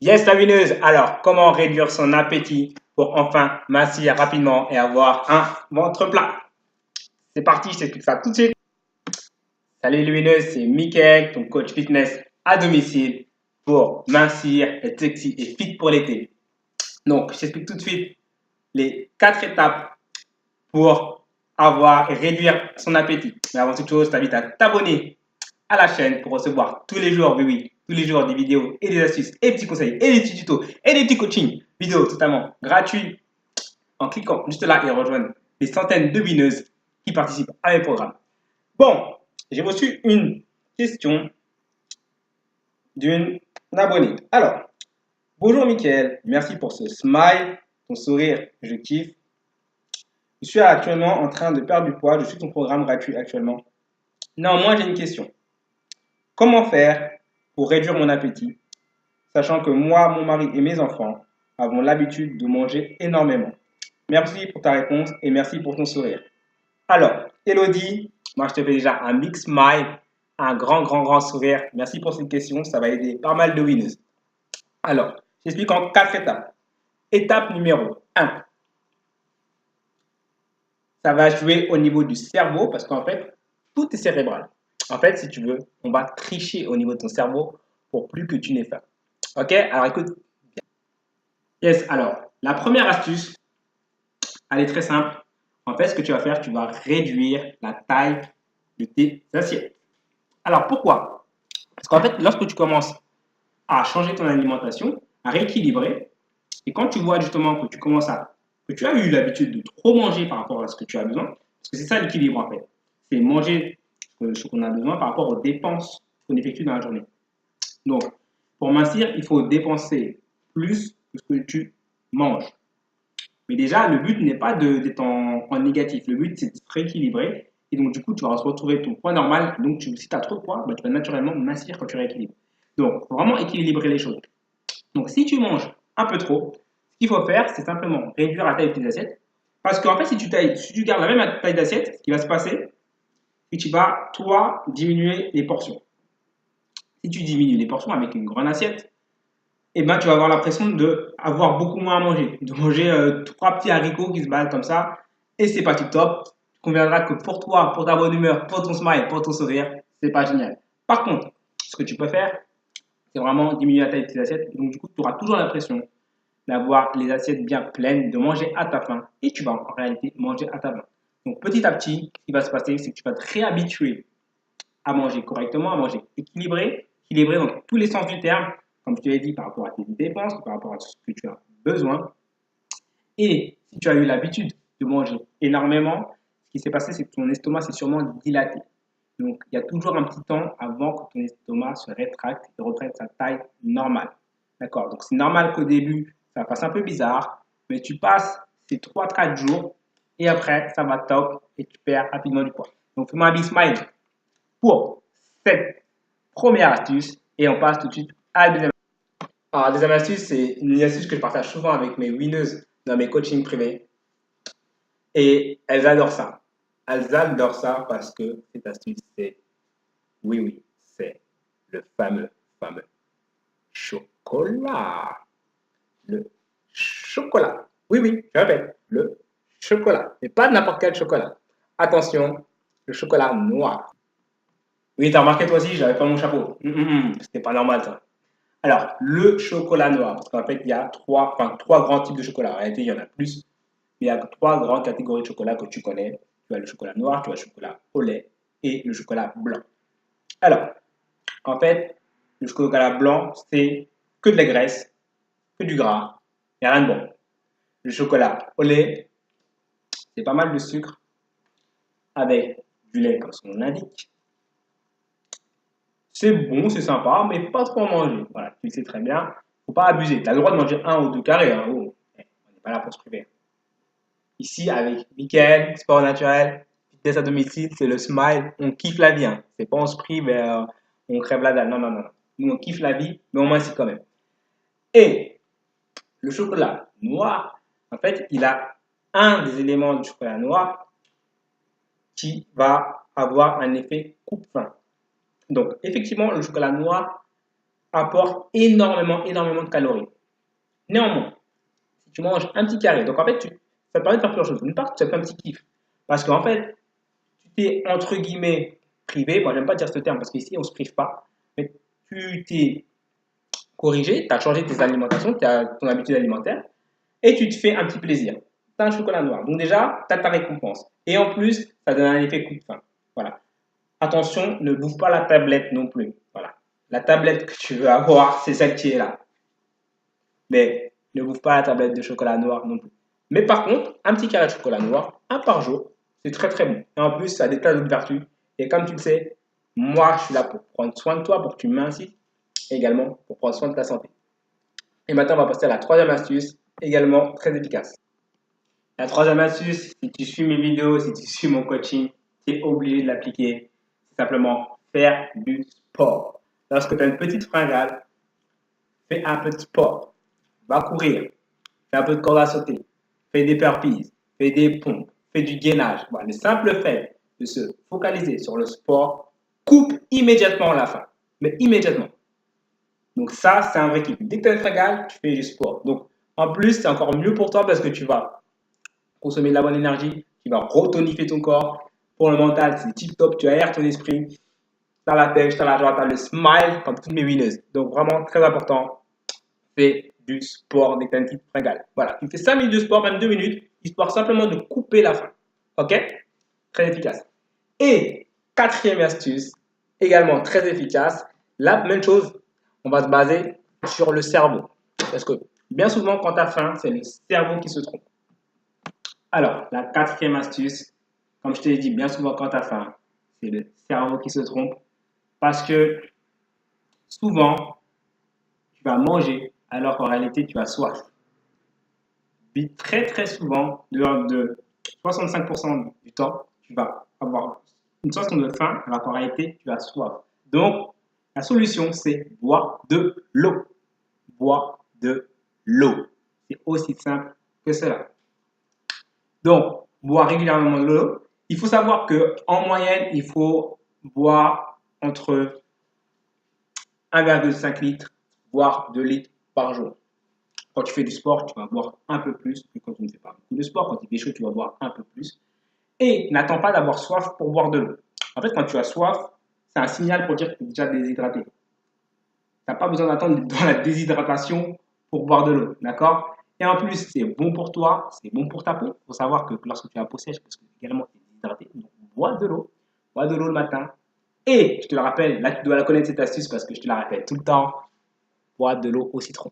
Yes, la mineuse. Alors, comment réduire son appétit pour enfin mincir rapidement et avoir un ventre plat? C'est parti, je t'explique ça tout de suite. Salut lumineuse, c'est Mickaël, ton coach fitness à domicile pour mincir, être sexy et fit pour l'été. Donc, je t'explique tout de suite les 4 étapes pour avoir et réduire son appétit. Mais avant toute chose, je t'invite à t'abonner à la chaîne pour recevoir tous les jours, oui, tous les jours des vidéos et des astuces et des petits conseils et des petits tutos et des petits coachings vidéos totalement gratuits en cliquant juste là et rejoindre des centaines de bineuses qui participent à mes programmes. Bon, j'ai reçu une question d'une abonnée. Alors, bonjour Mickaël, merci pour ce smile, ton sourire, je kiffe. Je suis actuellement en train de perdre du poids, je suis ton programme gratuit actuellement. Néanmoins, j'ai une question. Comment faire pour réduire mon appétit, sachant que moi, mon mari et mes enfants avons l'habitude de manger énormément? Merci pour ta réponse et merci pour ton sourire. Alors, Elodie, moi je te fais déjà un big smile, un grand sourire. Merci pour cette question, ça va aider pas mal de winners. Alors, j'explique en 4 étapes. Étape numéro 1, ça va jouer au niveau du cerveau parce qu'en fait, tout est cérébral. En fait, si tu veux, on va tricher au niveau de ton cerveau pour plus que tu n'aies faim. Ok? Alors écoute. Yes, alors, la première astuce, elle est très simple. En fait, ce que tu vas faire, tu vas réduire la taille de tes assiettes. Alors, pourquoi? Parce qu'en fait, lorsque tu commences à changer ton alimentation, à rééquilibrer, et quand tu vois justement que tu commences à, que tu as eu l'habitude de trop manger par rapport à ce que tu as besoin, parce que c'est ça l'équilibre en fait, c'est manger ce qu'on a besoin par rapport aux dépenses qu'on effectue dans la journée. Donc, pour mincir, il faut dépenser plus que ce que tu manges. Mais déjà, le but n'est pas d'être en négatif. Le but, c'est de se rééquilibrer. Et donc, du coup, tu vas retrouver ton poids normal. Donc, si tu as trop de poids, bah, tu vas naturellement mincir quand tu rééquilibres. Donc, il faut vraiment équilibrer les choses. Donc, si tu manges un peu trop, ce qu'il faut faire, c'est simplement réduire la taille de tes assiettes. Parce qu'en fait, si tu gardes la même taille d'assiette, ce qui va se passer, c'est que tu vas, toi, diminuer les portions. Si tu diminues les portions avec une grande assiette, eh ben, tu vas avoir l'impression d'avoir beaucoup moins à manger, de manger 3 petits haricots qui se baladent comme ça, et c'est pas tip top. Tu conviendras que pour toi, pour ta bonne humeur, pour ton smile, pour ton sourire, c'est pas génial. Par contre, ce que tu peux faire, c'est vraiment diminuer la taille de tes assiettes. Donc, du coup, tu auras toujours l'impression d'avoir les assiettes bien pleines, de manger à ta faim, et tu vas en réalité manger à ta faim. Donc, petit à petit, ce qui va se passer, c'est que tu vas te réhabituer à manger correctement, à manger équilibré dans tous les sens du terme, comme je te l'ai dit, par rapport à tes dépenses, par rapport à ce que tu as besoin. Et si tu as eu l'habitude de manger énormément, ce qui s'est passé, c'est que ton estomac s'est sûrement dilaté. Donc, il y a toujours un petit temps avant que ton estomac se rétracte et reprenne sa taille normale. D'accord? Donc, c'est normal qu'au début, ça fasse un peu bizarre, mais tu passes ces 3-4 jours et après, ça va top et tu perds rapidement du poids. Donc, fais-moi un big smile pour cette première astuce et on passe tout de suite à la deuxième. Alors, la deuxième astuce, c'est une astuce que je partage souvent avec mes winneuses dans mes coachings privés et elles adorent ça. Elles adorent ça parce que cette astuce, c'est, oui, c'est le fameux chocolat. Le chocolat. Oui, je répète, le chocolat. Mais pas n'importe quel chocolat. Attention, le chocolat noir. Oui, t'as remarqué toi aussi, j'avais pas mon chapeau. C'était pas normal ça. Alors, le chocolat noir, parce qu'en fait, il y a trois grands types de chocolat. En réalité, il y en a plus. Mais il y a 3 grandes catégories de chocolat que tu connais. Tu as le chocolat noir, tu as le chocolat au lait et le chocolat blanc. Alors, en fait, le chocolat blanc, c'est que de la graisse, que du gras, il n'y a rien de bon. Le chocolat au lait, c'est pas mal de sucre avec du lait comme son nom l'indique. C'est bon, c'est sympa, mais pas trop en manger. Voilà, tu le sais très bien. Faut pas abuser. Tu as le droit de manger 1 ou 2 carrés. Hein. Oh, on n'est pas là pour se priver. Ici, avec Mickaël, sport naturel, fitness à domicile, c'est le smile. On kiffe la vie. Hein. C'est pas on se prive, on crève la dalle. Non. Nous, on kiffe la vie, mais au moins, c'est quand même. Et le chocolat noir, en fait, il a un des éléments du chocolat noir qui va avoir un effet coupe-faim. Donc, effectivement, le chocolat noir apporte énormément de calories. Néanmoins, si tu manges un petit carré, donc en fait, ça te permet de faire plusieurs choses. D'une part, ça te fait un petit kiff. Parce qu'en fait, tu t'es, entre guillemets, privé. Bon, j'aime pas dire ce terme parce qu'ici, on se prive pas. Mais tu t'es corrigé, tu as changé tes alimentations, ton habitude alimentaire, et tu te fais un petit plaisir. Tu as un chocolat noir. Donc déjà, tu as ta récompense. Et en plus, ça donne un effet coup de faim. Voilà. Attention, ne bouffe pas la tablette non plus. Voilà. La tablette que tu veux avoir, c'est celle qui est là. Mais ne bouffe pas la tablette de chocolat noir non plus. Mais par contre, un petit carré de chocolat noir, un par jour, c'est très très bon. Et en plus, ça a des tas d'autres vertus. Et comme tu le sais, moi, je suis là pour prendre soin de toi, pour que tu m'incites, également pour prendre soin de ta santé. Et maintenant, on va passer à la troisième astuce, également très efficace. La troisième astuce, si tu suis mes vidéos, si tu suis mon coaching, tu es obligé de l'appliquer. C'est simplement faire du sport. Lorsque tu as une petite fringale, fais un peu de sport. Va courir, fais un peu de corde à sauter, fais des burpees, fais des pompes, fais du gainage. Voilà, le simple fait de se focaliser sur le sport coupe immédiatement la faim. Mais immédiatement. Donc ça, c'est un vrai kiff. Dès que tu as une fringale, tu fais du sport. Donc en plus, c'est encore mieux pour toi parce que tu vas consommer de la bonne énergie, tu vas retonifier ton corps. Pour le mental, c'est tip top, tu aères ton esprit. Tu as la pêche, tu as la joie, tu as le smile comme toutes mes winneuses. Donc vraiment, très important, fais du sport dès que tu as une petite fringale. Voilà, tu fais 5 minutes de sport, même 2 minutes, histoire simplement de couper la faim. Ok? Très efficace. Et quatrième astuce, également très efficace, la même chose, on va se baser sur le cerveau. Parce que bien souvent, quand tu as faim, c'est le cerveau qui se trompe. Alors, la quatrième astuce, comme je te l'ai dit, bien souvent quand tu as faim, c'est le cerveau qui se trompe. Parce que souvent, tu vas manger alors qu'en réalité, tu as soif. Très très souvent, de l'ordre de 65% du temps, tu vas avoir une sensation de faim alors qu'en réalité, tu as soif. Donc, la solution, c'est boire de l'eau. Boire de l'eau. C'est aussi simple que cela. Donc, boire régulièrement de l'eau. Il faut savoir qu'en moyenne, il faut boire entre 1,5 litre, voire 2 litres par jour. Quand tu fais du sport, tu vas boire un peu plus que quand tu ne fais pas beaucoup de sport. Quand il fait chaud, tu vas boire un peu plus. Et n'attends pas d'avoir soif pour boire de l'eau. En fait, quand tu as soif, c'est un signal pour dire que tu es déjà déshydraté. Tu n'as pas besoin d'attendre dans la déshydratation pour boire de l'eau. D'accord? Et en plus, c'est bon pour toi, c'est bon pour ta peau. Il faut savoir que lorsque tu as la peau sèche, parce que également tu es déshydraté, donc bois de l'eau. Bois de l'eau le matin. Et je te le rappelle, là tu dois la connaître cette astuce parce que je te la répète tout le temps. Bois de l'eau au citron.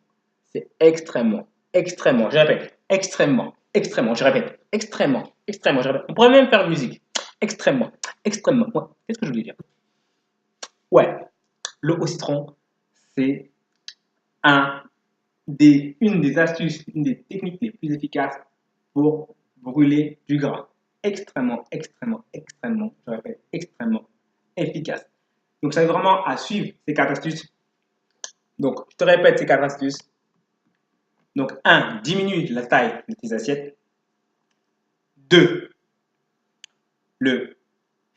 C'est extrêmement, extrêmement, je répète, extrêmement, extrêmement, je répète, extrêmement, extrêmement, je répète. On pourrait même faire une musique. Extrêmement, extrêmement. Ouais. Qu'est-ce que je voulais dire? Ouais, l'eau au citron, c'est une des astuces, une des techniques les plus efficaces pour brûler du gras. Extrêmement, extrêmement, extrêmement, je répète, extrêmement efficace. Donc, ça aide vraiment à suivre ces 4 astuces. Donc, je te répète ces 4 astuces. Donc, 1, diminue la taille de tes assiettes. 2, le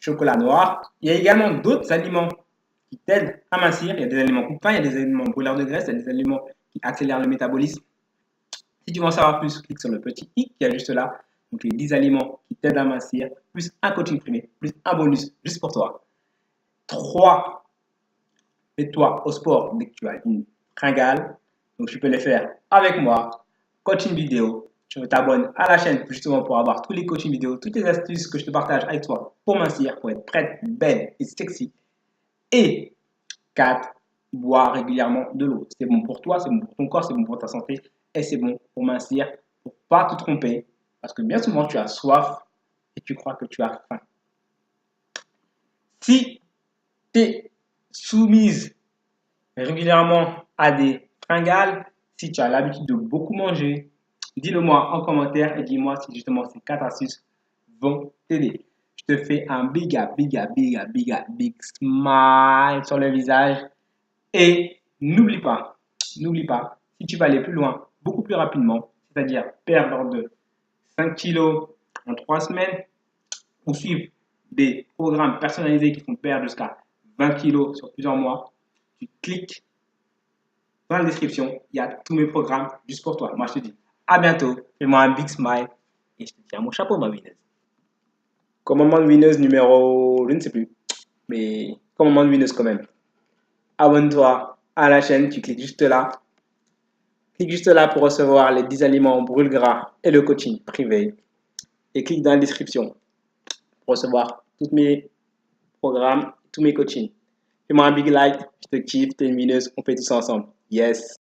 chocolat noir. Il y a également d'autres aliments qui t'aident à mincir. Il y a des aliments coup de pain, il y a des aliments brûleurs de graisse, il y a des aliments qui accélèrent le métabolisme. Si tu veux en savoir plus, clique sur le petit i qui est juste là. Donc, les 10 aliments qui t'aident à mincir, plus un coaching privé, plus un bonus juste pour toi. 3, mets-toi au sport dès que tu as une fringale. Donc, tu peux les faire avec moi. Coaching vidéo. Tu t'abonnes à la chaîne justement pour avoir tous les coachings vidéo, toutes les astuces que je te partage avec toi pour mincir, pour être prête, belle et sexy. Et 4, boire régulièrement de l'eau. C'est bon pour toi, c'est bon pour ton corps, c'est bon pour ta santé et c'est bon pour mincir, pour ne pas te tromper. Parce que bien souvent, tu as soif et tu crois que tu as faim. Si tu es soumise régulièrement à des fringales, si tu as l'habitude de beaucoup manger, dis-le moi en commentaire et dis-moi si justement ces 4 astuces vont t'aider. Je te fais un big smile sur le visage. Et n'oublie pas, si tu veux aller plus loin, beaucoup plus rapidement, c'est-à-dire perdre de 5 kilos en 3 semaines, ou suivre des programmes personnalisés qui font perdre jusqu'à 20 kilos sur plusieurs mois, tu cliques dans la description, il y a tous mes programmes juste pour toi. Moi, je te dis à bientôt. Fais-moi un big smile et je te tiens mon chapeau, ma winneuse. Comme maman winneuse numéro, je ne sais plus, mais comme maman winneuse quand même. Abonne-toi à la chaîne, tu cliques juste là. Clique juste là pour recevoir les 10 aliments brûle gras et le coaching privé. Et clique dans la description pour recevoir tous mes programmes, tous mes coachings. Fais-moi un big like, je te kiffe, t'es une mineuse, on fait tout ça ensemble. Yes!